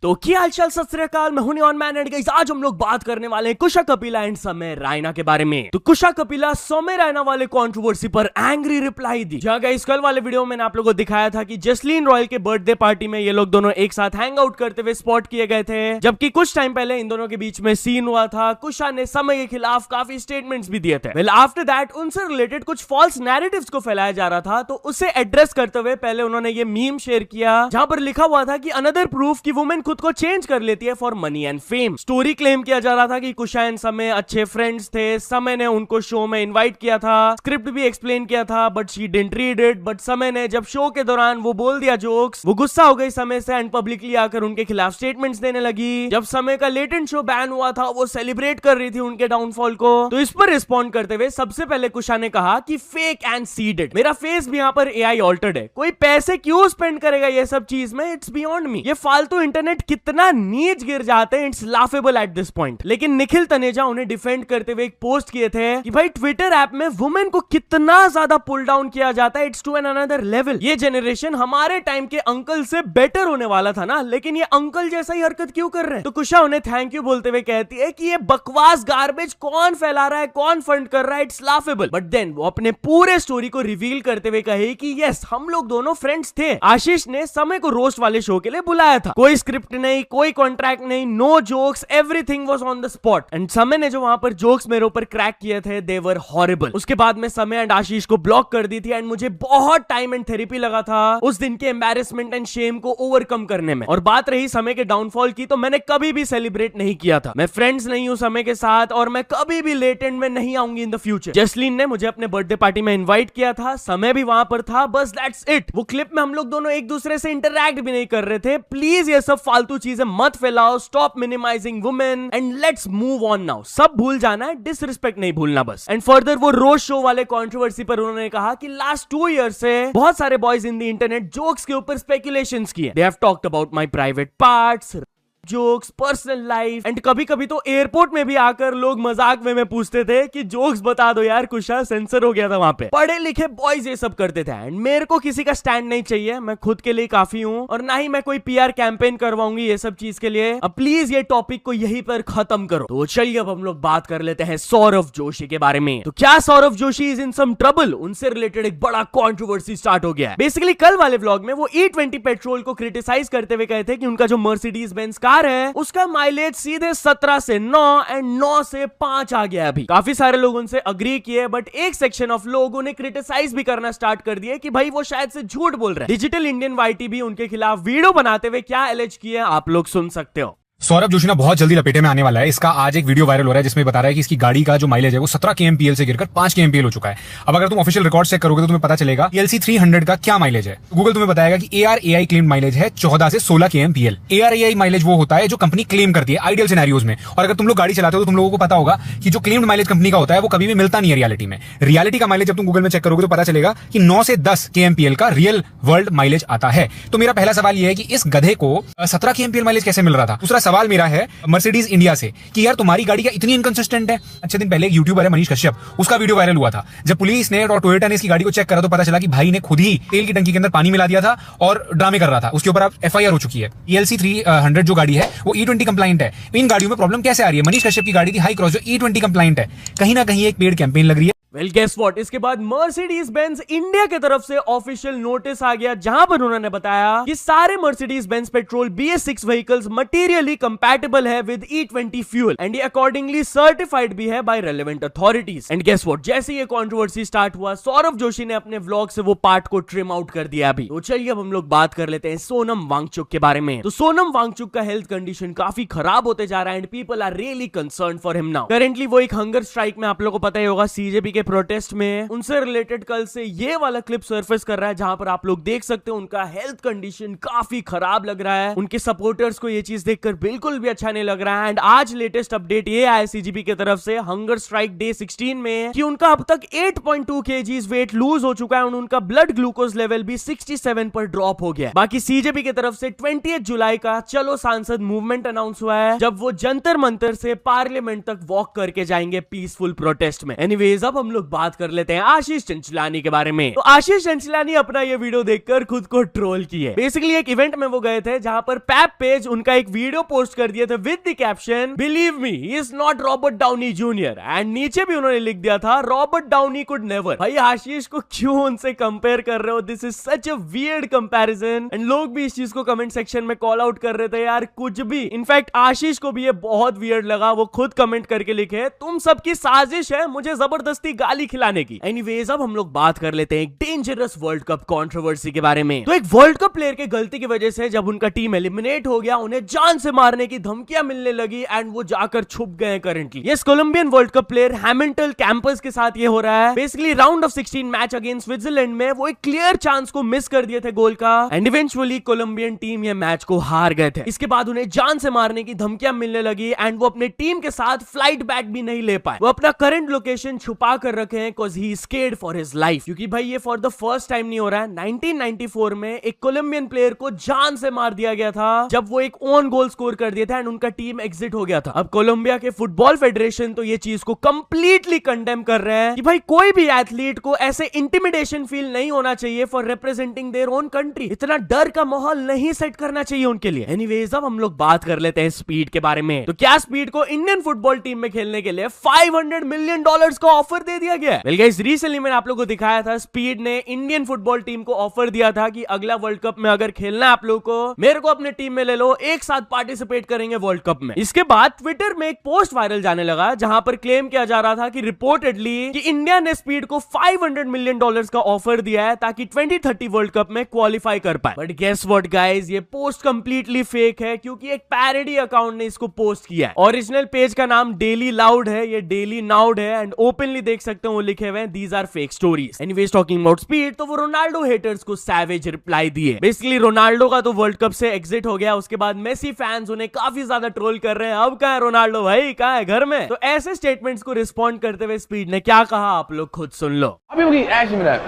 तो क्या हालचाल, सत श्री अकाल, मैं हूं नियॉन मैन एंड गाइस आज हम लोग बात करने वाले हैं कुशा कपिला एंड समय रैना के बारे में। तो कुशा कपिला समय रैना वाले कंट्रोवर्सी पर एंग्री रिप्लाई दी। जहां गाइस कल वाले वीडियो में मैंने आप लोगों को दिखाया था कि जसलीन रॉयल के बर्थडे पार्टी में ये लोग दोनों एक साथ हैंग आउट करते हुए स्पॉट किए गए थे, जबकि कुछ टाइम पहले इन दोनों के बीच में सीन हुआ था। कुशा ने समय के खिलाफ काफी स्टेटमेंट्स भी दिए थे। वेल आफ्टर दैट उनसे रिलेटेड कुछ फॉल्स नैरेटिव्स को फैलाया जा रहा था, तो उसे एड्रेस करते हुए पहले उन्होंने ये मीम शेयर किया जहां पर लिखा हुआ था कि अनदर प्रूफ कि वुमेन खुद को चेंज कर लेती है for money and fame. Story claim किया जा रहा था कि कुशा एंड समय अच्छे फ्रेंड्स थे। समय ने उनको शो में इनवाइट किया था, स्क्रिप्ट भी एक्सप्लेन किया था, but she didn't read it. But समय ने जब शो के दौरान वो बोल दिया जोक्स, वो गुस्सा हो गई समय से एंड पब्लिकली आकर उनके खिलाफ स्टेटमेंट्स देने लगी। जब समय का लेटेंट शो बैन हुआ था, वो सेलिब्रेट कर रही थी उनके डाउनफॉल को। तो इस पर रिस्पॉन्ड करते हुए सबसे पहले कुशा ने कहा कि फेक एंड सीडेड, मेरा फेस भी यहाँ पर एआई ऑल्टर्ड है, कोई पैसे क्यों स्पेंड करेगा ये सब चीज में, इट्स बियॉन्ड मी। ये फालतू इंटरनेट कितना नीच गिर जाते हैं, it's laughable at this point. लेकिन निखिल तनेजा उन्हें डिफेंड करते हुए एक पोस्ट किए थे कि भाई ट्विटर ऐप में वुमेन को कितना ज्यादा पुल डाउन किया जाता है, it's to an another level. ये जनरेशन हमारे टाइम के अंकल से बेटर होने वाला था ना, लेकिन ये अंकल जैसा ही हरकत क्यों कर रहे हैं। तो कुशा उन्हें थैंक यू बोलते हुए कहती है कि ये बकवास गार्बेज कौन फैला रहा है, कौन फंड कर रहा है, इट्स लाफेबल। बट देन वो अपने पूरे स्टोरी को रिवील करते हुए कहे कि यस, हम लोग दोनों फ्रेंड्स थे। आशीष ने समय को रोस्ट वाले शो के लिए बुलाया था, कोई स्क्रिप्ट नहीं, कोई कॉन्ट्रैक्ट नहीं, no jokes, everything was on the spot. And समय ने जो वहां पर जोक्स मेरे ऊपर क्रैक किए थे, दे वर हॉरिबल। उसके बाद में समय एंड आशीष को ब्लॉक कर दी थी एंड मुझे बहुत टाइम एंड थेरेपी लगा था उस दिन के एम्बैरेसमेंट एंड शेम को ओवरकम करने में। और बात रही समय के डाउनफॉल की, तो मैंने कभी भी सेलिब्रेट नहीं किया था। मैं फ्रेंड्स नहीं हूं समय के साथ और मैं कभी भी लेट एंड में नहीं आऊंगी इन द फ्यूचर। जसलीन ने मुझे अपने बर्थडे पार्टी में इन्वाइट किया था, समय भी वहां पर था, बस दैट्स इट। वो क्लिप में हम लोग दोनों एक दूसरे से इंटरैक्ट भी नहीं कर रहे थे। प्लीज ये सब फालतू चीजें मत फैलाओ, stop minimising women and let's move on now. सब भूल जाना है, डिसरिस्पेक्ट नहीं भूलना बस। एंड फर्दर वो रोज शो वाले कंट्रोवर्सी पर उन्होंने कहा कि लास्ट 2 ईयर से बहुत सारे boys in the internet jokes के ऊपर स्पेकुलेशंस किए। They have talked about my private parts, jokes, personal life and कभी कभी तो एयरपोर्ट में भी आकर लोग मजाक में पूछते थे कि जोक्स बता दो यार, कुशा सेंसर हो गया था वहां पे। पढ़े लिखे बॉयज ये सब करते थे एंड मेरे को किसी का स्टैंड नहीं चाहिए, मैं खुद के लिए काफी हूं और ना ही मैं कोई पीआर कैंपेन करवाऊंगी ये सब चीज के लिए। अब प्लीज ये टॉपिक को यहीं पर खत्म करो। तो चलिए अब हम लोग बात कर लेते हैं सौरव जोशी के बारे में। तो क्या Sourav Joshi is in some trouble? उनसे रिलेटेड एक बड़ा कंट्रोवर्सी स्टार्ट हो गया है। बेसिकली कल वाले व्लॉग में वो E20 पेट्रोल को क्रिटिसाइज करते हुए कहे थे कि उनका जो मर्सिडीज बेंज कार है उसका माइलेज सीधे 17 से 9 एंड 9 से 5 आ गया। अभी काफी सारे लोग उनसे अग्री किए, बट एक सेक्शन ऑफ लोग उन्हें क्रिटिसाइज भी करना स्टार्ट कर दिए कि भाई वो शायद से झूठ बोल रहे हैं। डिजिटल इंडियन वाईटी भी उनके खिलाफ वीडियो बनाते हुए क्या एलिज किए आप लोग सुन सकते हो। सौरभ जोशी ना बहुत जल्दी लपेटे में आने वाला है। इसका आज एक वीडियो वायरल हो रहा है जिसमें बता रहा है कि इसकी गाड़ी का जो माइलेज है वो 17 kmpl से गिरकर 5 kmpl हो चुका है। अब अगर तुम ऑफिशियल रिकॉर्ड चेक करोगे तो तुम्हें पता चलेगा ELC 300 का क्या माइलेज है। गूगल तुम्हें बताएगा कि ARAI क्लेम माइलेज है 14 से 16 kmpl। ARAI माइलेज वो होता है जो कंपनी क्लेम करती है आइडियल सिनेरियोज में। और अगर तुम लोग गाड़ी चलाते हो तो तुम लोगों को पता होगा कि जो क्लेम्ड माइलेज कंपनी का होता है वो कभी भी मिलता नहीं है रियलिटी में। रियलिटी का माइलेज जब तुम गूगल में चेक करोगे तो पता चलेगा कि 9 से 10 kmpl का रियल वर्ल्ड माइलेज आता है। तो मेरा पहला सवाल यह है कि इस गधे को 17 kmpl माइलेज कैसे मिल रहा था। दूसरा सवाल मेरा है मर्सिडीज इंडिया से कि यार तुम्हारी गाड़ी क्या इतनी इनकंसिस्टेंट है। अच्छे दिन पहले एक यूट्यूबर है मनीष कश्यप, उसका वीडियो वायरल हुआ था। जब पुलिस ने और टोयोटा ने इसकी गाड़ी को चेक करा तो पता चला कि भाई ने खुद ही तेल की टंकी के अंदर पानी मिला दिया था और ड्रामे कर रहा था। उसके ऊपर अब FIR हो चुकी है। ELC 300 जो गाड़ी है वो E20 कंप्लाइंट है। इन गाड़ियों में प्रॉब्लम कैसे आ रही है? मनीष कश्यप की गाड़ी थी हाई क्रॉस जो E20 कंप्लाइंट है। कहीं ना कहीं एक पेड कैंपेन लग रही है। वेल गेस व्हाट, इसके बाद मर्सिडीज बेंज इंडिया की तरफ से ऑफिशियल नोटिस आ गया जहां पर उन्होंने बताया कि सारे Mercedes Benz petrol BS6 vehicles materially compatible है विद E20 फ्यूल एंड ये अकॉर्डिंगली सर्टिफाइड भी है by relevant authorities. And guess what, जैसे ये कंट्रोवर्सी स्टार्ट हुआ सौरव जोशी ने अपने व्लॉग से वो पार्ट को ट्रिम आउट कर दिया। अभी तो चलिए अब हम लोग बात कर लेते हैं सोनम वांगचुक के बारे में। तो सोनम वांगचुक का हेल्थ कंडीशन काफी खराब होते जा रहा है and people are really concern for him now. Currently वो एक हंगर स्ट्राइक में, आप लोगों को पता ही होगा, CJP के प्रोटेस्ट में उनसे रिलेटेड कल से ये वाला क्लिप सरफेस कर रहा है जहां पर आप लोग देख सकते हो उनका हेल्थ कंडीशन काफी खराब लग रहा है। उनके सपोर्टर्स को ये चीज देखकर बिल्कुल भी अच्छा नहीं लग रहा है। एंड आज लेटेस्ट अपडेट ये आया CJP की तरफ से हंगर स्ट्राइक डे 16 में कि उनका अब तक 8.2 kg वेट लूज हो चुका है और उनका ब्लड ग्लूकोज लेवल भी 67 पर ड्रॉप हो गया। बाकी CJP की तरफ से 20 जुलाई का चलो सांसद मूवमेंट अनाउंस हुआ है, जब वो जंतर मंतर से पार्लियामेंट तक वॉक करके जाएंगे पीसफुल प्रोटेस्ट में। एनीवेज अब हम हम लोग बात कर लेते हैं आशीष चंचलानी के बारे में। तो आशीष चंचलानी अपना ये वीडियो देखकर खुद को ट्रोल किए। बेसिकली एक इवेंट में वो गए थे जहां पर पैप पेज उनका एक वीडियो पोस्ट कर दिए थे with the caption believe me he is not Robert Downey junior, and नीचे भी उन्होंने लिख दिया था रॉबर्ट डाउनी कुड नेवर। भाई आशीष को क्यों उनसे कंपेयर कर रहे हो? This is such a weird comparison. And लोग भी इस चीज को कमेंट सेक्शन में कॉल आउट कर रहे थे यार कुछ भी। इनफैक्ट आशीष को भी ये बहुत वियर्ड लगा, वो खुद कमेंट करके लिखे तुम सबकी साजिश है मुझे जबरदस्ती गाली खिलाने की। एनीवेज अब हम लोग बात कर लेते हैं एक डेंजरस वर्ल्ड कप कंट्रोवर्सी के बारे में। तो एक वर्ल्ड कप प्लेयर की गलती की वजह से जब उनका टीम एलिमिनेट हो गया उन्हें जान से मारने की धमकियां मिलने लगी एंड वो जाकर छुप गए करंटली। ये Colombian world cup player Hamilton campus के साथ ये हो रहा है। Basically round of 16 match against Switzerland में वो एक क्लियर चांस को मिस कर दिए थे गोल का, एंड इवेंचुअली कोलंबियन टीम ये मैच को हार गए थे। इसके बाद उन्हें जान से मारने की धमकियां मिलने लगी एंड वो अपने टीम के साथ फ्लाइट बैक भी नहीं ले पाए। वो अपना करंट लोकेशन छुपा कर रखे हैं because he is scared for his life, क्योंकि भाई ये फॉर द फर्स्ट टाइम नहीं हो रहा है। 1994 में एक कोलंबियन प्लेयर को जान से मार दिया गया था जब वो एक ओन गोल स्कोर कर दिया था एंड उनका टीम एग्जिट हो गया था। अब कोलंबिया के फुटबॉल फेडरेशन तो ये चीज को कंप्लीटली कंडेम कर रहे हैं कि भाई कोई भी एथलीट को ऐसे इंटिमिडेशन फील नहीं होना चाहिए for representing their own country. इतना डर का माहौल नहीं सेट करना चाहिए उनके लिए। एनीवेज अब हम लोग बात कर लेते हैं स्पीड के बारे में। तो क्या स्पीड को इंडियन फुटबॉल टीम में खेलने के लिए $500 मिलियन का ऑफर दे दिया गया है? वेल गाइस रिसेंटली मैंने आप लोगों को दिखाया था स्पीड ने इंडियन फुटबॉल टीम को ऑफर दिया था कि अगला वर्ल्ड कप में अगर खेलना है आप लोगों को मेरे को अपने टीम में ले लो, एक साथ पार्टिसिपेट करेंगे वर्ल्ड कप में। इसके बाद ट्विटर में एक पोस्ट वायरल जाने लगा जहां पर क्लेम किया जा रहा था कि रिपोर्टेडली कि इंडिया ने स्पीड को $500 मिलियन का ऑफर दिया है ताकि 2030 वर्ल्ड कप में क्वालिफाई कर पाए। बट गेस व्हाट गाइस, ये पोस्ट कंप्लीटली फेक है क्योंकि एक पैरोडी अकाउंट ने इसको पोस्ट किया है। ओरिजिनल पेज का नाम डेली लाउड है, ये डेली नाउड है एंड ओपनली देख सकते हो वो लिखे हुए हैं these are fake stories. Anyways talking about speed, तो वो रोनाल्डो हेटर्स को सैवेज रिप्लाई दिए। बेसिकली रोनाल्डो का तो वर्ल्ड कप से एग्जिट हो गया, उसके बाद मेसी फैंस उन्हें काफी ज्यादा ट्रोल कर रहे हैं। अब कहां है रोनाल्डो भाई, कहां है घर में? तो ऐसे स्टेटमेंट्स को रिस्पॉन्ड करते हुए स्पीड ने क्या कहा आप लोग खुद सुन लो। People keep asking me that.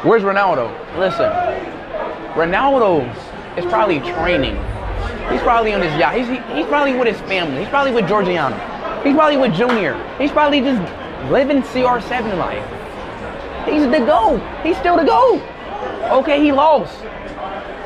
Where's Ronaldo? Listen, Ronaldo is probably training. He's probably on his yacht. He's probably with his family. He's probably with Georgiana. He's probably with Junior. He's probably just living CR7 life. He's the GOAT. He's still the GOAT. Okay, he lost.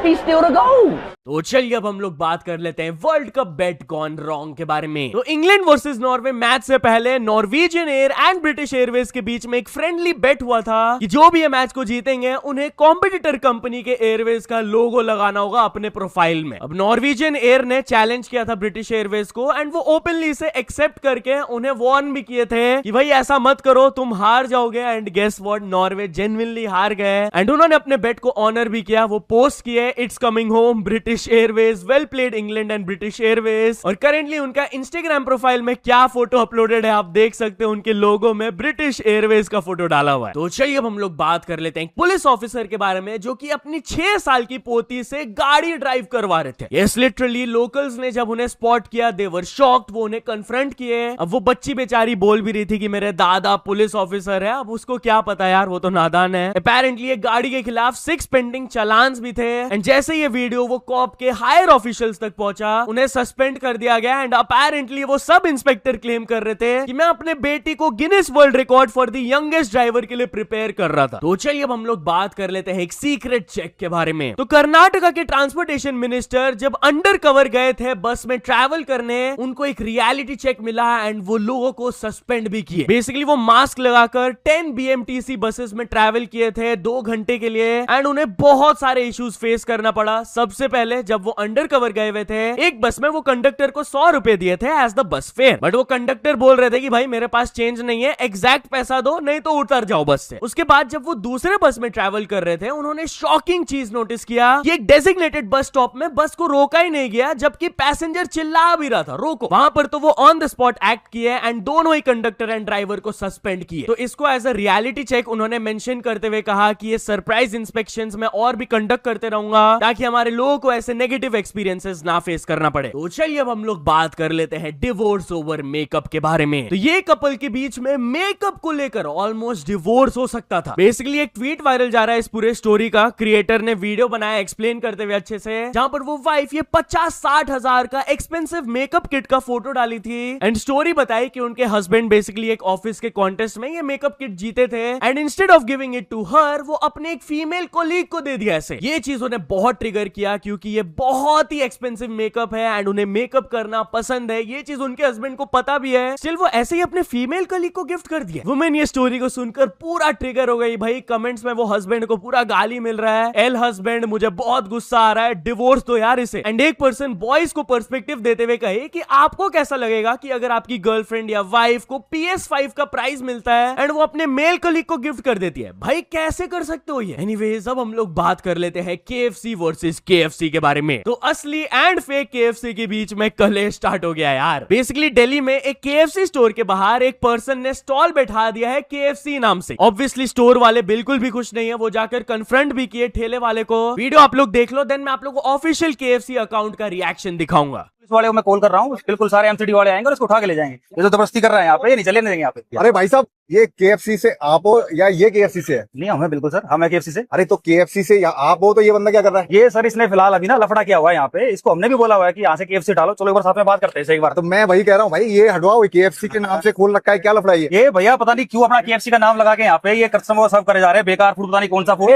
He's still the GOAT. तो चलिए अब हम लोग बात कर लेते हैं world cup बेट gone wrong के बारे में। तो इंग्लैंड वर्सेस नॉर्वे मैच से पहले Norwegian air and British Airways के बीच में एक फ्रेंडली बेट हुआ था कि जो भी ये मैच को जीतेंगे उन्हें कॉम्पिटिटर कंपनी के एयरवेज का लोगो लगाना होगा अपने प्रोफाइल में। अब नॉर्वेजियन एयर ने चैलेंज किया था ब्रिटिश एयरवेज को एंड वो ओपनली इसे एक्सेप्ट करके उन्हें वार्न भी किए थे कि भाई ऐसा मत करो तुम हार जाओगे। And guess what, Norway genuinely हार गए एंड उन्होंने अपने बेट को ऑनर भी किया। वो पोस्ट किए it's coming home British Airways, well played England and British Airways. और करेंटली उनका इंस्टाग्राम प्रोफाइल में क्या फोटो अपलोडेड है आप देख सकते हो, उनके लोगो में ब्रिटिश एयरवेज का फोटो डाला हुआ है। तो चलिए अब हम लोग बात कर लेते हैं पुलिस ऑफिसर के बारे में जो कि अपनी 6 साल की पोती से गाड़ी ड्राइव करवा रहे थे। यस लिटरली लोकल्स ने जब उन्हें स्पॉट किया दे वर शॉक्ड, वो उन्हें कन्फ्रंट किए। अब वो बच्ची बेचारी बोल भी रही थी कि मेरे दादा पुलिस ऑफिसर है। अब उसको क्या पता यार, वो तो नादान है। अपेरेंटली ये गाड़ी के खिलाफ 6 पेंडिंग चालान्स भी थे एंड जैसे ये वीडियो वो कॉप के हायर ऑफिशियल्स तक पहुंचा उन्हें सस्पेंड कर दिया गया। एंड अपेरेंटली वो सब इंस्पेक्टर क्लेम कर रहे थे कि मैं अपने बेटी को Guinness world record for the youngest driver के लिए प्रिपेयर कर रहा था। तो चलिए अब हम लोग बात कर लेते हैं एक सीक्रेट चेक के बारे में। तो कर्नाटका के ट्रांसपोर्टेशन मिनिस्टर जब अंडर कवर गए थे बस में ट्रैवल करने, उनको एक रियलिटी चेक मिला एंड वो लोगों को सस्पेंड भी किए। बेसिकली वो मास्क लगाकर 10 BMTC बसेस में ट्रैवल किए थे 2 घंटे के लिए एंड उन्हें बहुत सारे इश्यूज फेस करना पड़ा। सबसे पहले जब वो अंडर कवर गए हुए थे, एक बस में वो कंडक्टर को 100 रुपए दिए थे as the bus fare, but वो कंडक्टर बोल रहे थे कि भाई मेरे पास चेंज नहीं है, एग्जैक्ट पैसा दो नहीं तो उतर जाओ बस से। उसके बाद जब वो दूसरे बस में ट्रैवल कर रहे थे उन्होंने शॉकिंग चीज नोटिस किया कि एक डेजिग्नेटेड बस स्टॉप में बस को रोका ही नहीं गया जबकि पैसेंजर चिल्ला भी रहा था रोको। वहां पर तो वो ऑन द स्पॉट एक्ट किए एंड दोनों ही कंडक्टर एंड ड्राइवर को सस्पेंड किए। तो इसको एज अ रियलिटी चेक उन्होंने मेंशन करते हुए कहा कि ये सरप्राइज इंस्पेक्शंस में और भी कंडक्ट करते रहूंगा ताकि हमारे लोगों को ऐसे नेगेटिव एक्सपीरियंसेस ना फेस करना पड़े। तो चलिए अब हम लोग बात कर लेते हैं डिवोर्स ओवर मेकअप के बारे में। तो ये कपल के बीच में मेकअप को लेकर ऑलमोस्ट डिवोर्स हो सकता था। बेसिकली एक ट्वीट वायरल जा रहा है इस पूरे स्टोरी का। क्रिएटर ने वीडियो बनाया एक्सप्लेन करते हुए अच्छे से, जहां पर वो वाइफ ये 50-60 हजार का एक्सपेंसिव मेकअप किट का फोटो डाली थी एंड स्टोरी बताई कि उनके हस्बैंड बेसिकली एक ऑफिस के कॉन्टेस्ट में ये मेकअप किट जीते थे and instead of giving it to her वो अपने एक फीमेल कोलीग को दे दिया। ऐसे ये चीज उन्हें बहुत ट्रिगर किया क्योंकि ये बहुत ही एक्सपेंसिव मेकअप है एंड उन्हें मेकअप करना पसंद है। ये चीज उनके हस्बैंड को पता भी है, स्टिल वो ऐसे ही अपने फीमेल कोलीग को गिफ्ट कर दिया। वुमेन ये स्टोरी को सुनकर पूरा ट्रिगर हो गई भाई। कमेंट्स में वो हस्बैंड को पूरा गाली मिल रहा है, एल हस्बैंड मुझे बहुत गुस्सा आ रहा है, डिवोर्स दो यार इसे। एंड एक पर्सन बॉयज को पर्सपेक्टिव देते हुए कहे कि आपको कैसा लगेगा कि अगर आपकी गर्लफ्रेंड या वाइफ को PS5 का प्राइस मिलता है एंड वो अपने मेल कलीग को गिफ्ट कर देती है। भाई कैसे कर सकते हो ये। एनीवेज अब हम लोग बात कर लेते हैं KFC वर्सेस KFC के बारे में। तो असली एंड फेक KFC के बीच में कलेश स्टार्ट हो गया यार। बेसिकली दिल्ली में एक KFC स्टोर के बाहर एक पर्सन ने स्टॉल बैठा दिया है KFC नाम से। ऑब्वियसली स्टोर वाले बिल्कुल भी खुश नहीं है, वो जाकर कन्फ्रंट भी किए ठेले वाले को। वीडियो आप लोग देख लो, देन मैं आप लोग को ऑफिशियल KFC अकाउंट का रिएक्शन दिखाऊंगा। पुलिस वाले को मैं कॉल कर रहा हूँ, बिल्कुल सारे MCD वाले आएंगे और इसको उठा के ले जाएंगे। ये तो जबरदस्ती कर रहे हैं यहाँ पे, ये नहीं चले नहीं देंगे यहाँ पे। अरे भाई साहब, ये KFC से आप हो या ये KFC से है? नहीं हमें बिल्कुल सर, हमें KFC से। अरे तो KFC से या आप हो तो ये बंदा क्या कर रहा है? ये सर इसने फिलहाल अभी ना लफड़ा किया हुआ है यहाँ पे। इसको हमने भी बोला हुआ है कि यहाँ से KFC डालो, चलो एक बार साथ में बात करते हैं एक बार। तो मैं वही कह रहा हूँ भाई, ये हटवाओ, KFC के नाम से खोल रखा है, क्या लफड़ा है ये भैया पता नहीं क्यों अपना KFC का नाम लगा के यहाँ पे ये कस्टमर को सर्व करे जा रहे हैं बेकार फूड, पता नहीं कौन सा फूड।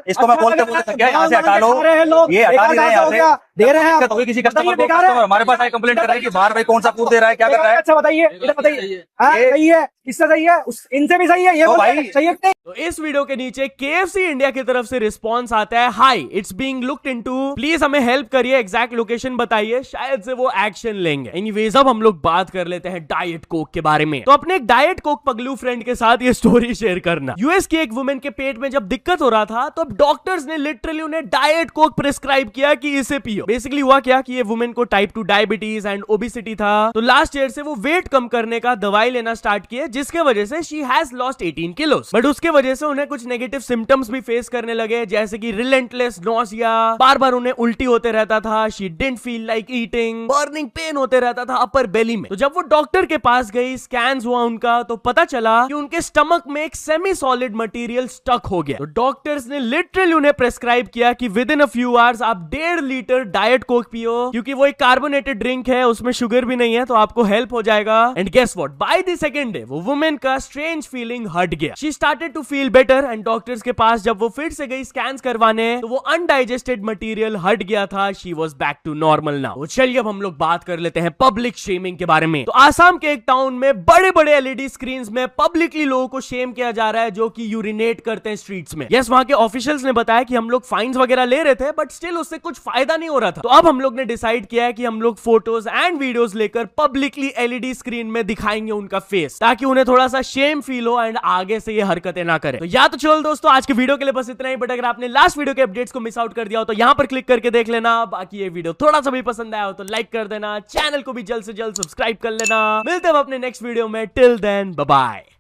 इसको मैं बोलते बोलते यहाँ से हटा लो, ये हटा नहीं रहे यहाँ से, दे रहे हैं किसी कस्टमर को। कस्टमर हमारे पास आए कंप्लेंट कर रहे हैं कि बाहर भाई कौन सा फूड दे रहा है, क्या कर रहा है। अच्छा बताइए, सही है, इससे सही है, इनसे भी सही है, ये भाई सही है। तो इस वीडियो के नीचे KFC इंडिया की तरफ से रिस्पांस आता है, high it's being looked into, please हमें हेल्प करिए, एग्जैक्ट लोकेशन बताइए, शायद से वो एक्शन लेंगे। एनीवेज अब हम लोग बात कर लेते हैं डाइट कोक के बारे में। तो अपने एक डाइट कोक पगलू फ्रेंड के साथ ये स्टोरी शेयर करना। यूएस की एक वुमेन के पेट में जब दिक्कत हो रहा था तो अब डॉक्टर्स ने लिटरली उन्हें डाइट कोक प्रिस्क्राइब किया कि इसे पियो। बेसिकली हुआ क्या कि ये वुमेन को टाइप 2 डायबिटीज एंड ओबेसिटी था, तो लास्ट ईयर से वो वेट कम करने का दवाई लेना स्टार्ट किया, जिसके वजह से शी हैज लॉस्ट 18 किलोस। बट उसके वजह से उन्हें कुछ नेगेटिव सिम्टम्स भी फेस करने लगे, जैसे कि रिलेंटलेस नॉसिया, बार बार उन्हें उल्टी होते रहता था, she didn't feel like eating, burning pain होते रहता था अपर बेली में। तो जब वो डॉक्टर के पास गई, स्कैन्स हुआ उनका, तो पता चला कि उनके स्टमक में एक सेमी सॉलिड मटेरियल स्टक हो गया। तो डॉक्टर्स ने लिटरली उन्हें प्रेस्क्राइब किया कि with in a few hours आप 1.5 लीटर डाइट कोक पियो, क्योंकि वो एक कार्बोनेटेड ड्रिंक है, उसमें शुगर भी नहीं है, तो आपको हेल्प हो जाएगा। And guess what, by the second day वो वुमेन का स्ट्रेंज फीलिंग हट गया। She started to feel better and doctors के पास जब वो फिर से गई स्कैन्स करवाने, तो वो अनडाइजेस्टेड मटेरियल हट गया था। She was back to normal now. तो चलिए अब हम लोग बात कर लेते हैं पब्लिक शेमिंग के बारे में। तो आसाम के एक टाउन में बड़े बड़े LED स्क्रीन्स में पब्लिकली लोगों को शेम किया जा रहा है जो कि यूरिनेट करते हैं स्ट्रीट्स में। यस, वहां के ऑफिशियल्स ने बताया कि हम लोग फाइन्स वगैरह ले रहे थे, बट स्टिल उससे कुछ फायदा नहीं हो रहा था। तो अब हम लोग ने डिसाइड किया है कि हम लोग फोटोज एंड वीडियोस लेकर पब्लिकली LED स्क्रीन में दिखाएंगे उनका फेस, ताकि उन्हें थोड़ा सा शेम फील हो एंड आगे से ये हरकतें ना करें। तो या तो चलो दोस्तों, आज के वीडियो के लिए बस इतना ही, बट अगर आपने लास्ट वीडियो के अपडेट्स को मिस आउट कर दिया हो तो यहां पर क्लिक करके देख लेना। बाकी ये वीडियो थोड़ा सा भी पसंद आया हो तो लाइक कर देना, चैनल को भी जल्द से जल्द सब्सक्राइब कर लेना। मिलते हैं अपने नेक्स्ट वीडियो में, टिल देन बाय बाय।